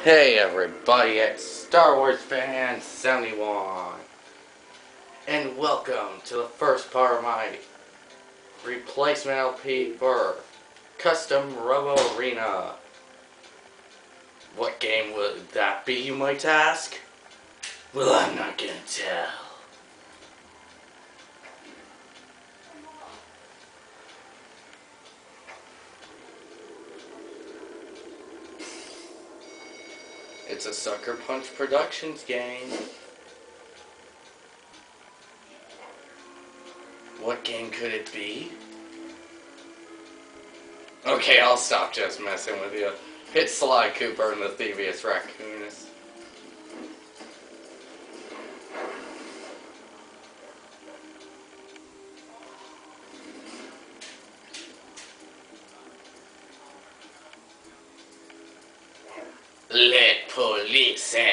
Hey everybody, it's Star Wars Fan 71, and welcome to the first part of my replacement LP for Custom Robo Arena. What game would that be, you might ask? Well, I'm not gonna tell. It's a Sucker Punch Productions game. What game could it be? Okay, I'll stop just messing with you. It's Sly Cooper and the Thievious Raccoonus. Let police in.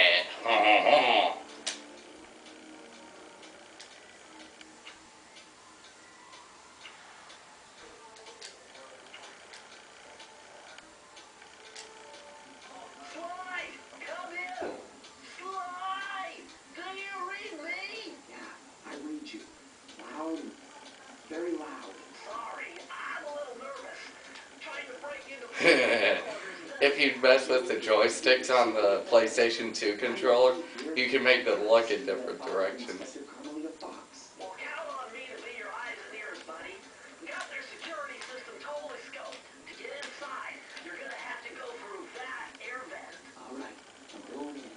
Very loud. Sorry, I'm a little nervous. Trying to break into If you mess with the joysticks on the PlayStation 2 controller, you can make them look in different directions. Well, count on me to be your eyes and ears, buddy. We got their security system totally scoped. To get inside, you're gonna have to go through that air vent. Alright, I'm going in.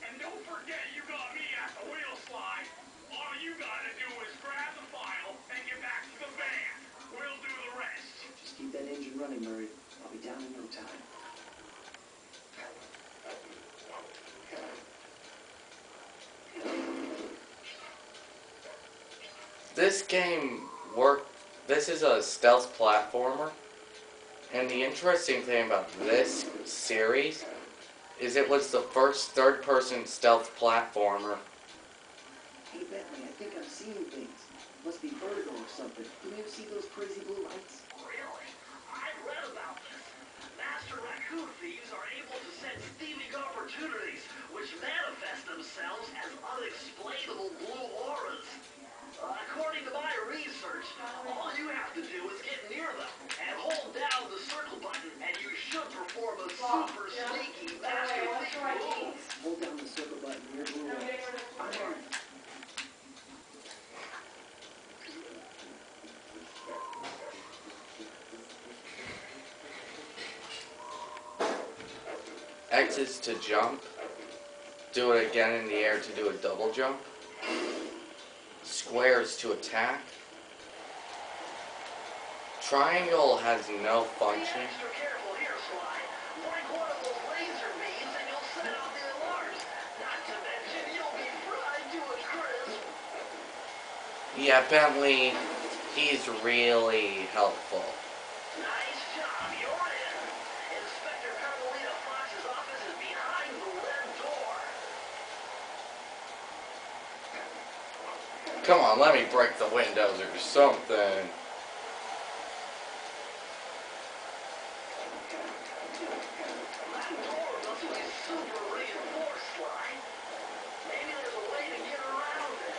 And don't forget you got me at the wheel, Sly. All you gotta do is grab the file and get back to the van. We'll do the rest. Just keep that engine running, Murray. I'll be down in no time. This game this is a stealth platformer, and the interesting thing about this series is it was the first third-person stealth platformer. Hey, Bentley, I think I'm seeing things. Must be vertigo or something. You ever see those crazy blue lights? Really? I've read about this. Master raccoon thieves are able to sense thieving opportunities, which manifest themselves as unexplainable blue auras. According to my research, all you have to do is get near them and hold down the circle button, and you should perform a super sneaky master thief move. Hold down the circle button near blue lights. I'm on it. X is to jump. Do it again in the air to do a double jump. Square is to attack. Triangle has no function. Be extra careful here, Sly. Break one of those laser beams and you'll set off the alarms. Not to mention you'll be fried to a crisp. Yeah, Bentley, he's really helpful. Nice job, you're in. Inspector Carmelita Fox's office is behind the lead door. Come on, let me break the windows or something. That door must be super reinforced, Sly. Maybe there's a way to get around it.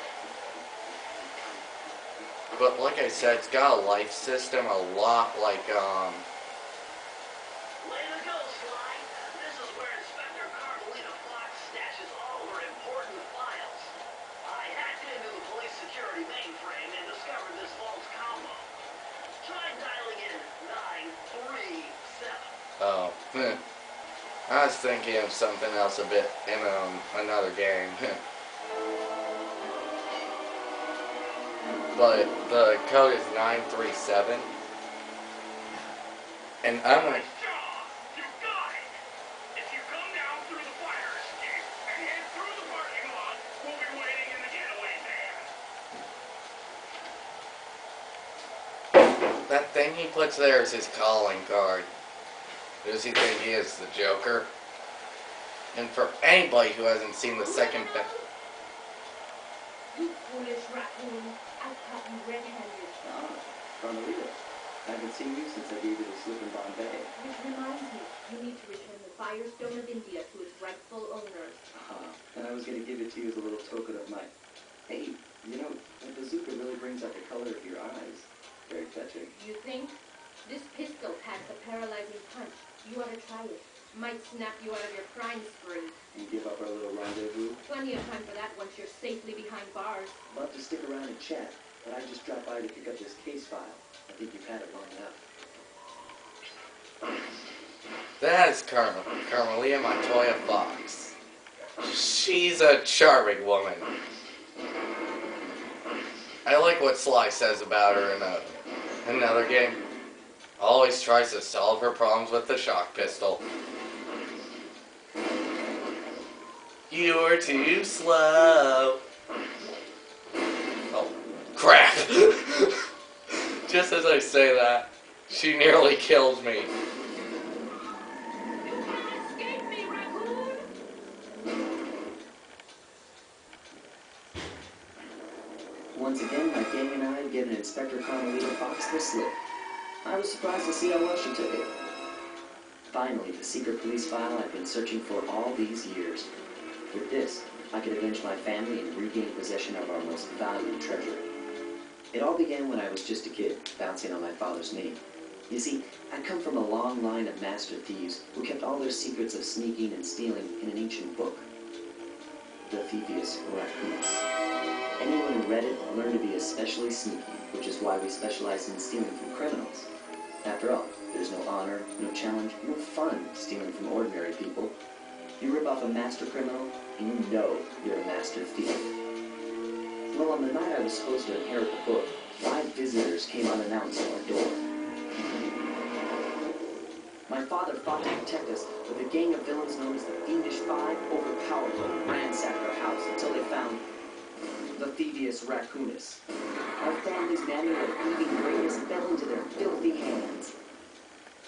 But like I said, it's got a life system a lot like, Way to go, Sly. This is where Inspector Carmelita Fox stashes all her important files. I hacked into the police security mainframe and discovered this vault's combo. Try dialing in 937. oh, I was thinking of something else a bit in another game. But the code is 937. And I'm gonna... Nice job. You got it. If you come down through the fire escape and head through the parking lot, we'll be waiting in the getaway van. That thing he puts there is his calling card. Does he think he is the Joker? And for anybody who hasn't seen the second... You foolish raccoon. I caught you red-handed. Ah, Carmelita. I haven't seen you since I gave you the slip in Bombay. Which reminds me, you need to return the Firestone of India to its was going to give it to you as a little token of my... Hey, you know, that bazooka really brings out the color of your eyes. Very touching. You think? This pistol packs a paralyzing punch. You ought to try it. Might snap you out of your crime spree. And give up our little rendezvous? Plenty of time for that once you're safely behind bars. Love to stick around and chat, but I just dropped by to pick up this case file. I think you've had it long enough. That is Carmelia Montoya Fox. She's a charming woman. I like what Sly says about her in another game. Always tries to solve her problems with the shock pistol. You're too slow. Oh, crap. Just as I say that, she nearly kills me. You can't escape me, raccoon! Once again, my gang and I had given Inspector Carmelita Fox the slip. I was surprised to see how well she took it. Finally, the secret police file I've been searching for all these years. With this, I could avenge my family and regain possession of our most valued treasure. It all began when I was just a kid, bouncing on my father's knee. You see, I come from a long line of master thieves who kept all their secrets of sneaking and stealing in an ancient book. The Thievious Raccoonus. Anyone who read it learned to be especially sneaky, which is why we specialize in stealing from criminals. After all, there's no honor, no challenge, no fun stealing from ordinary people. You rip off a master criminal, and you know you're a master thief. Well, on the night I was supposed to inherit the book, 5 visitors came unannounced to our door. My father fought to protect us, but the gang of villains known as the Fiendish Five overpowered them and ransacked our house until they found the Thievious Raccoonus. Our family's manual of thieving greatness fell into their filthy hands.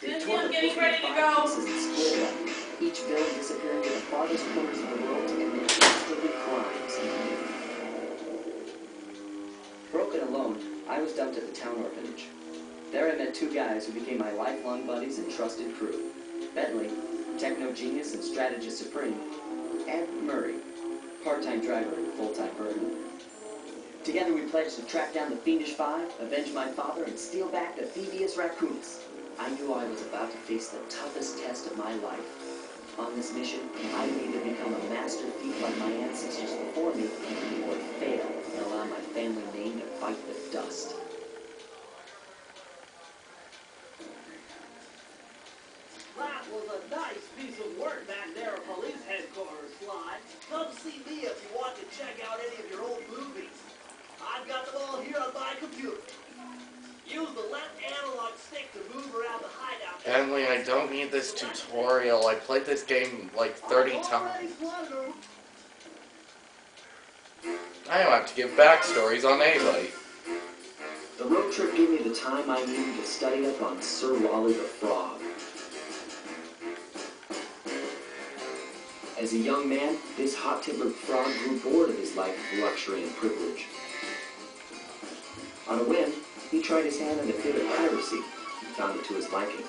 They tore the book into 5 pieces and split it up, each villain disappearing to the farthest corners of the world to commit dastardly crimes. Broken alone, I was dumped at the town orphanage. There I met 2 guys who became my lifelong buddies and trusted crew. Bentley, techno genius and strategist supreme, and Murray, part-time driver and full-time burden. Together we pledged to track down the Fiendish Five, avenge my father, and steal back the Thievious Raccoonus. I knew I was about to face the toughest test of my life. On this mission, I would either become a master thief like my ancestors before me, or fail and allow my family name to bite the dust. That was a nice piece of work back there at police headquarters, Sly. Come see me if you want to check out any of your old movies. I've got them all here on my computer. Use the left analog stick to move around the hideout. Emily, I don't need this tutorial. I played this game like 30 times. I don't have to give backstories on anybody. The road trip gave me the time I needed to study up on Sir Wally the Frog. As a young man, this hot-tempered frog grew bored of his life of luxury and privilege. On a whim, he tried his hand at a bit of piracy and found it to his liking.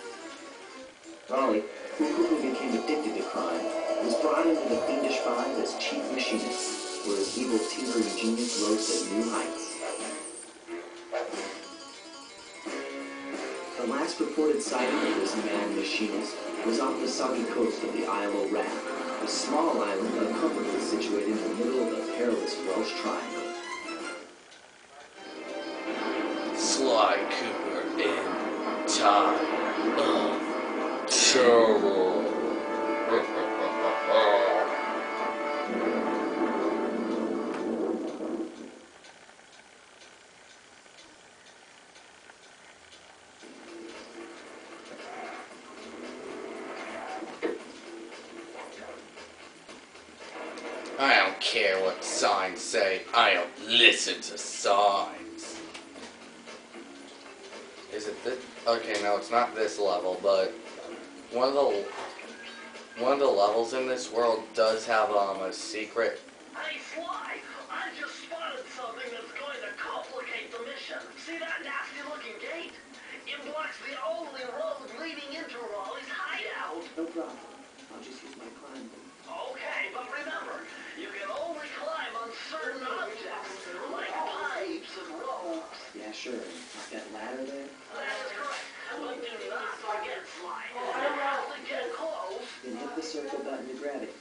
Raleigh, who quickly became addicted to crime, was brought into the Fiendish Five as chief machinist, where his evil tinkering genius rose to new heights. The last reported sighting of this mad machinist was off the soggy coast of the Isle of Rat, a small island uncomfortably situated in the middle of the perilous Welsh Triangle. Sly Cooper in time of trouble. I don't care what signs say. I don't listen to signs. Is it this? Okay, no, it's not this level, but one of the levels in this world does have a secret. Hey, Sly, I just spotted something that's going to complicate the mission. See that nasty-looking gate? It blocks the only road leading into Raleigh's hideout. No problem. I'll just use my climb. Okay, but remember, you can grab it.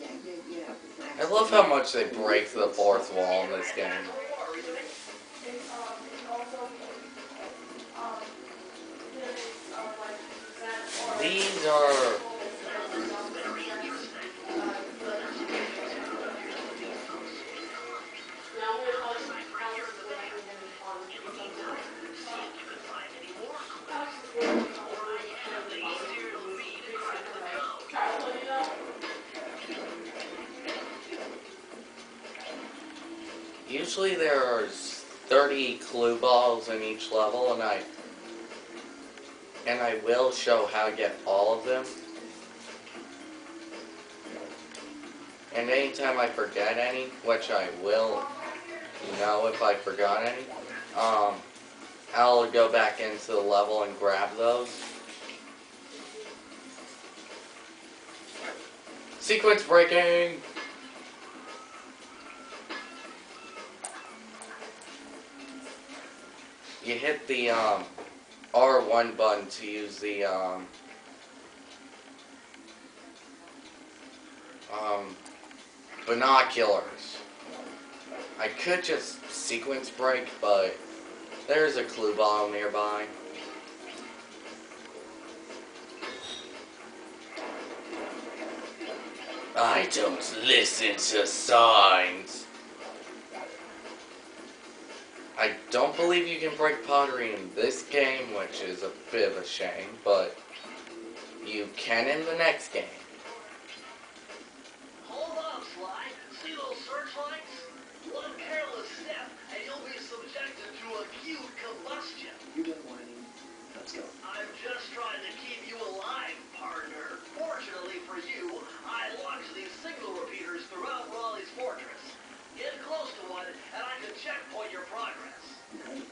Yeah. I love how much they break the fourth wall in this game. These are... Usually there's 30 clue balls in each level, and I will show how to get all of them. And anytime I forget any, which I will know if I forgot any, I'll go back into the level and grab those. Sequence breaking! You hit the R1 button to use the binoculars. I could just sequence break, but there's a clue ball nearby. I don't listen to signs. I don't believe you can break pottery in this game, which is a bit of a shame, but you can in the next game. Hold on, Sly. See those searchlights? One careless step, and you'll be subjected to acute combustion. You done whining? Let's go. I'm just trying to keep you alive, partner. Fortunately for you, I launched these signal repeaters throughout Raleigh's fortress. Get close to one, and I can checkpoint your progress. Nice.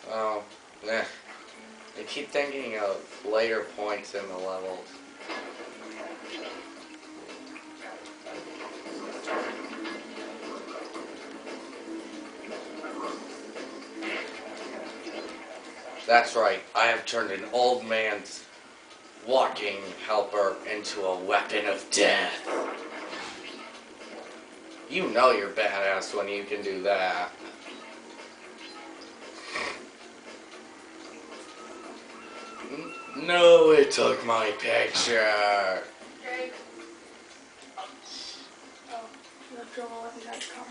Oh, nah. I keep thinking of later points in the levels. That's right, I have turned an old man's walking helper into a weapon of death. You know you're badass when you can do that. No, it took my picture. Jake. Oh, you left your wallet inside the car.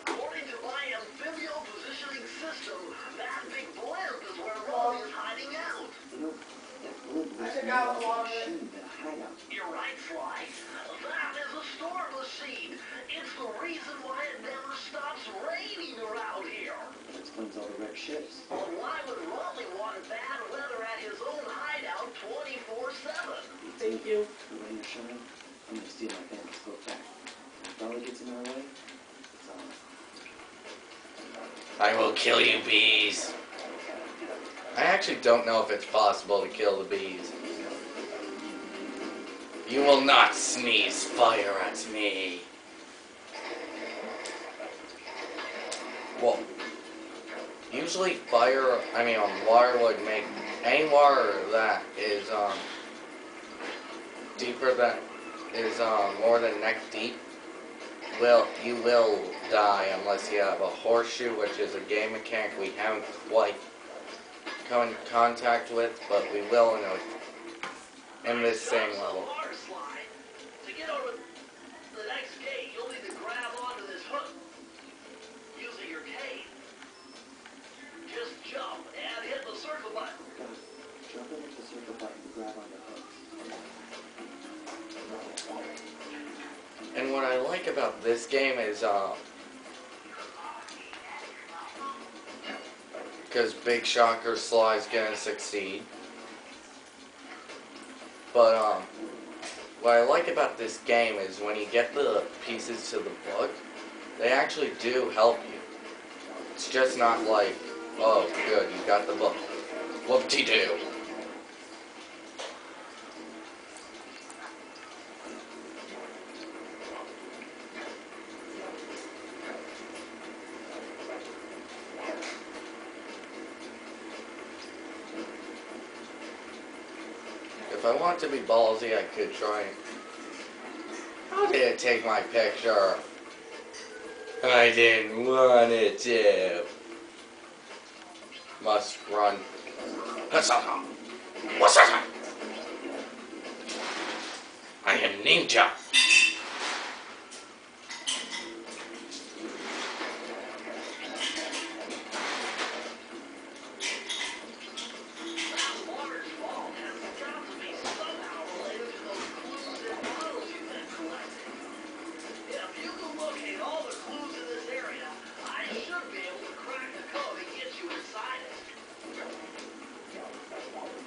According to my amphibial positioning system, that big blimp is where Raleigh is hiding out. You know, that blimp I was took more out like a lot a of it. machine than a hideout. You're right, Sly. That is a storm machine. It's the reason why it never stops raining around here. That explains all the wrecked ships. Well, why would Raleigh want bad weather at his own hideout 24/7? Thank you. The rain or shine, I'm gonna steal my family's book back. If Raleigh gets in our way, it's on. I will kill you, bees. I actually don't know if it's possible to kill the bees. You will not sneeze fire at me. Well, usually water would make any water that is deeper than is more than neck deep. You will die unless you have a horseshoe, which is a game mechanic we haven't quite come in contact with, but we will in this same level. Water slide. To get over the next gate, you'll need to grab onto this hook using your cane. Just jump and hit the circle button. Got it. Jump in with the circle button to grab onto hooks. And what I like about this game is because Big Shocker Sly's gonna succeed. But what I like about this game is when you get the pieces to the book, they actually do help you. It's just not like, oh good, you got the book. Whoop-de-doo. I want to be ballsy, I could try. How did it take my picture? I didn't want it to. Must run. What's that? I am ninja.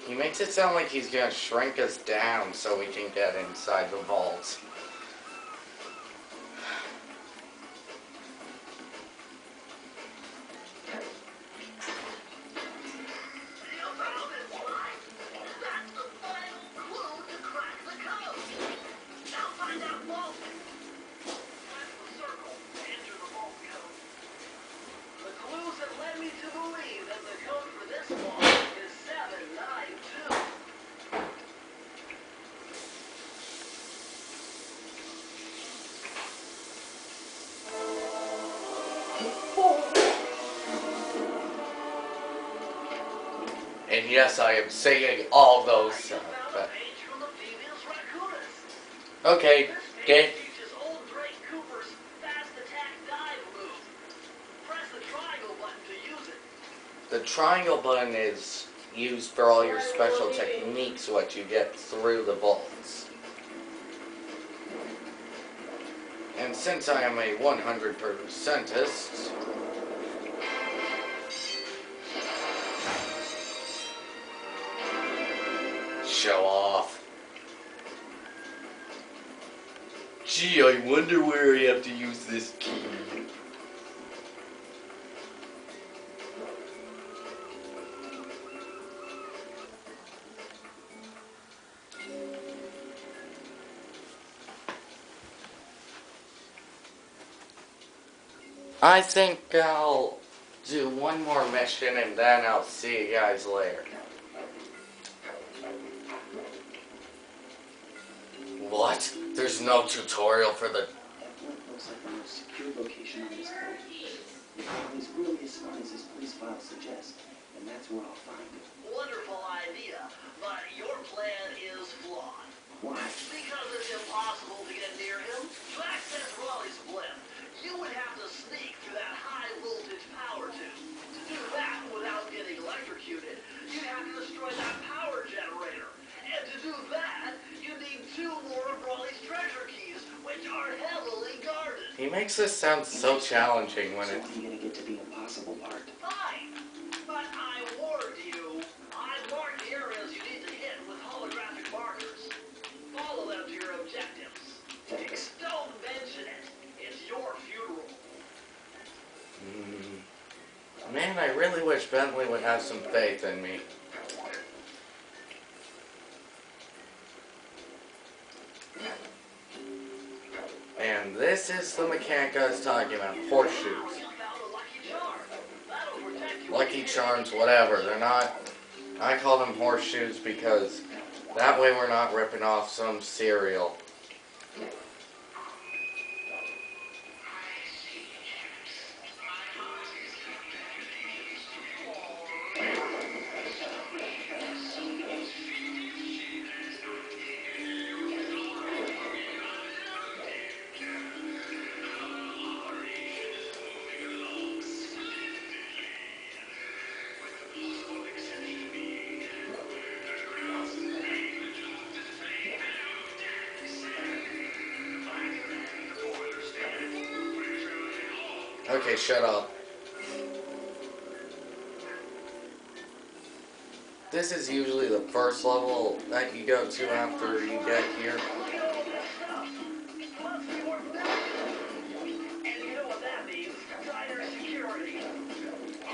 He makes it sound like he's gonna shrink us down so we can get inside the vaults. And yes, I am saying all those stuff. But okay, get. The triangle button is used for all your special techniques, what you get through the vaults. And since I am a 100%ist, show off. Gee, I wonder where I have to use this key. I think I'll do one more mission and then I'll see you guys later. What? There's no tutorial for the... That looks like the most secure location on this coast. The family is really as smart as his police file suggests, and that's where I'll find it. Wonderful idea, but your plan is flawed. Why? Because it's impossible to get near him. To access Raleigh's blimp, you would have to sneak through that high-voltage power tube. To do that without getting electrocuted, you'd have to destroy that power generator. And to do that, you need 2 more of Raleigh's treasure keys, which are heavily guarded. He makes this sound so challenging when So it's... I'm gonna get to the impossible part. Fine, but I warned you. I marked the areas you need to hit with holographic markers. Follow them to your objectives. Thanks. Don't mention it. It's your funeral. Man, I really wish Bentley would have some faith in me. And this is the mechanic I was talking about, horseshoes. You found a lucky charm. That'll protect you. Lucky Charms, whatever. They're not... I call them horseshoes because that way we're not ripping off some cereal. Okay, shut up. This is usually the first level that you go to after you get here. And you know what that means? Tighter security.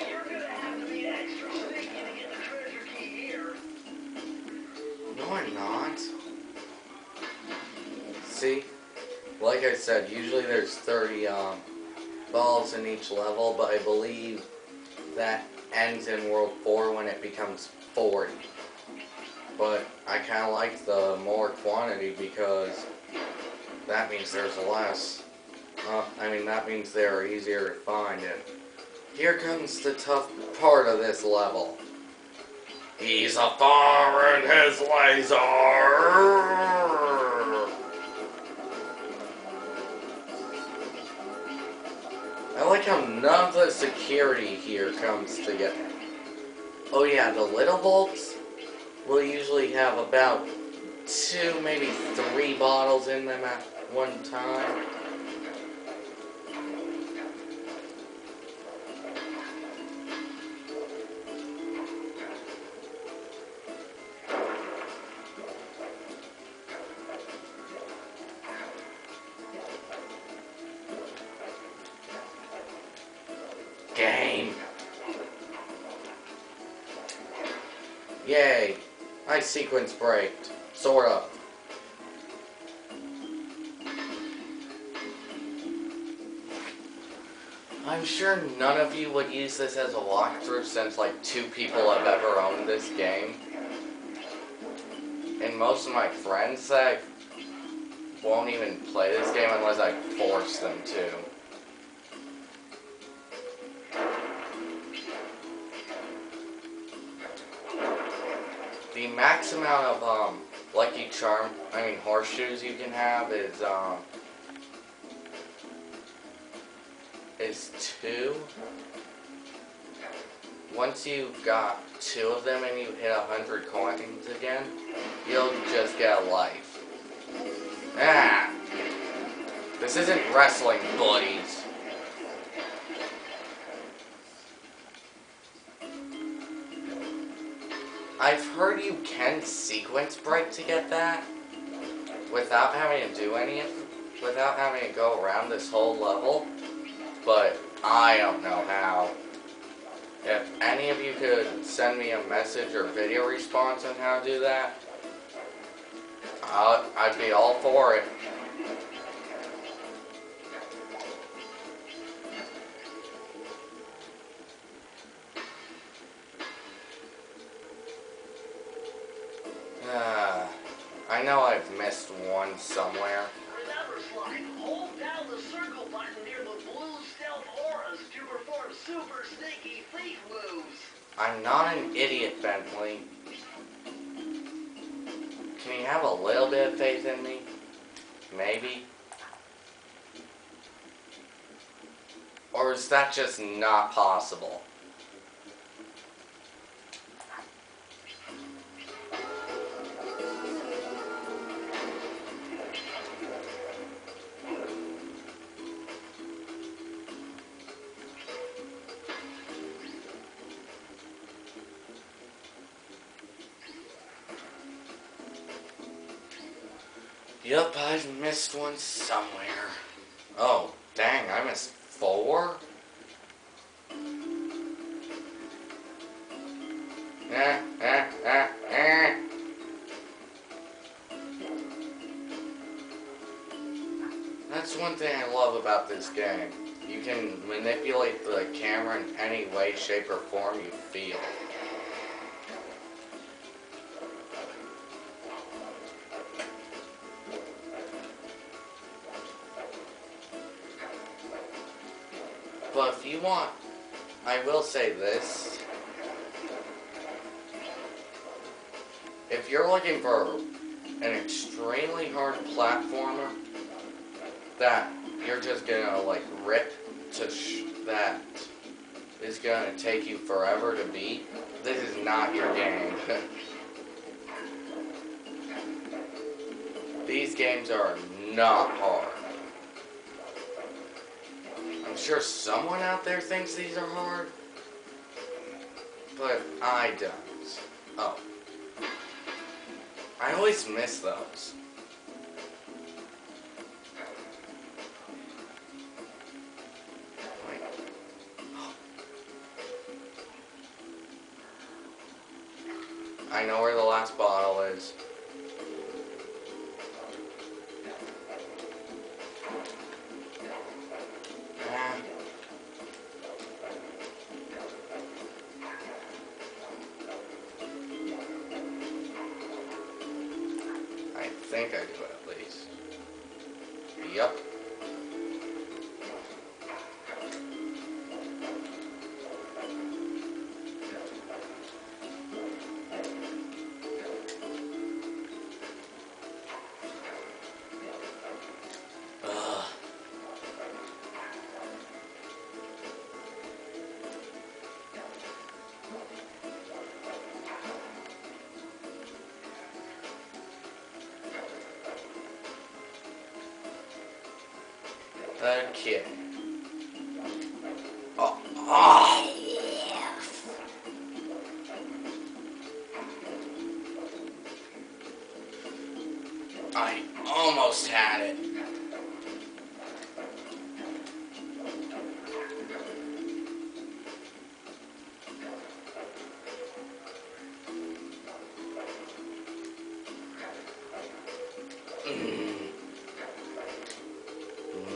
You're gonna have to be extra sneaky to get the treasure key here. No, I'm not. See? Like I said, usually there's 30 balls in each level, but I believe that ends in World 4 when it becomes 40. But I kind of like the more quantity because that means there's less. That means they're easier to find. And here comes the tough part of this level. He's a firing his laser! I like how none of the security here comes together. Oh yeah, the little bolts will usually have about 2, maybe 3 bottles in them at one time. Game. Yay. I sequence braked. Sort of. I'm sure none of you would use this as a walkthrough since like 2 people have ever owned this game. And most of my friends that won't even play this game unless I force them to. The max amount of Lucky Charm, horseshoes you can have is 2. Once you've got 2 of them and you hit 100 coins again, you'll just get a life. Ah! This isn't wrestling, buddies. I've heard you can sequence break to get that without having to do without having to go around this whole level, but I don't know how. If any of you could send me a message or video response on how to do that, I'd be all for it. I know I've missed one somewhere. Remember, Sly, hold down the circle button near the blue stealth auras to perform super sneaky thief moves. I'm not an idiot, Bentley. Can you have a little bit of faith in me? Maybe? Or is that just not possible? Yup, I've missed one somewhere. Oh, dang, I missed 4? That's one thing I love about this game. You can manipulate the camera in any way, shape, or form you feel. But if you want, I will say this. If you're looking for an extremely hard platformer that you're just gonna like rip to that is gonna take you forever to beat, this is not your game. These games are not hard. I'm sure someone out there thinks these are hard, but I don't. Oh. I always miss those. Wait. Oh. I know where the last bottle is. think I do at least. Yep. Okay. Oh, oh. I almost had it.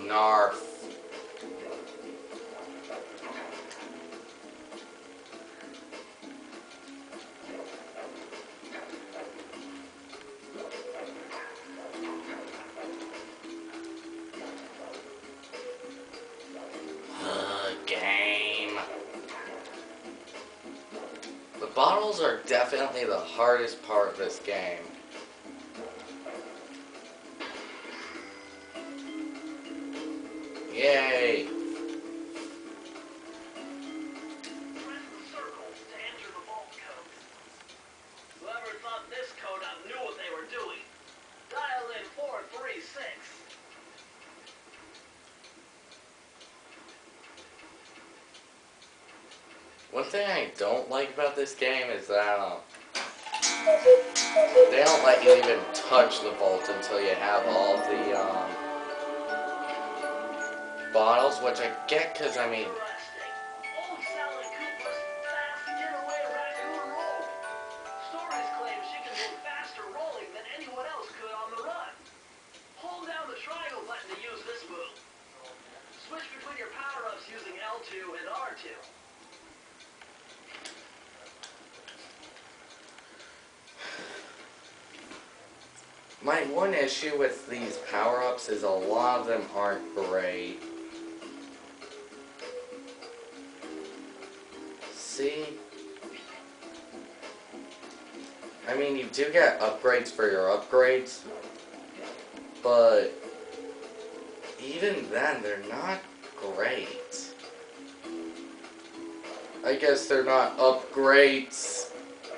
Narf. Game. The bottles are definitely the hardest part of this game. Yay! Press the circle to enter the vault code. Whoever thought this code up knew what they were doing. Dial in 436. One thing I don't like about this game is that they don't let you even touch the vault until you have all the bottles, which I get because, I mean, Interesting. Old Sally Cooper's fast getaway raccoon roll. Stories claim she can move faster rolling than anyone else could on the run. Hold down the triangle button to use this move. Switch between your power-ups using L2 and R2. my one issue with these power-ups is a lot of them aren't great. See? I mean, you do get upgrades for your upgrades, but even then, they're not great. I guess they're not upgrades.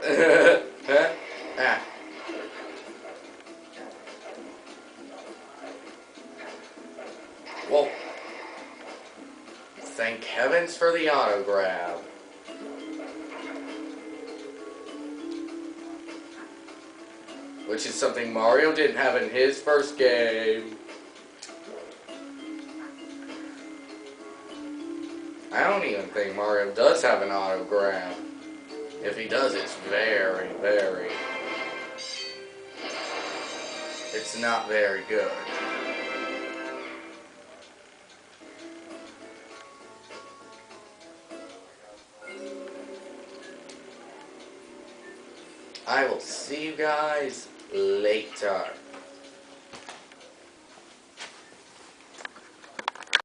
Huh? Ah. Well, thank heavens for the auto grab. Which is something Mario didn't have in his first game. I don't even think Mario does have an auto grab. If he does, it's very, very... It's not very good. I will see you guys later.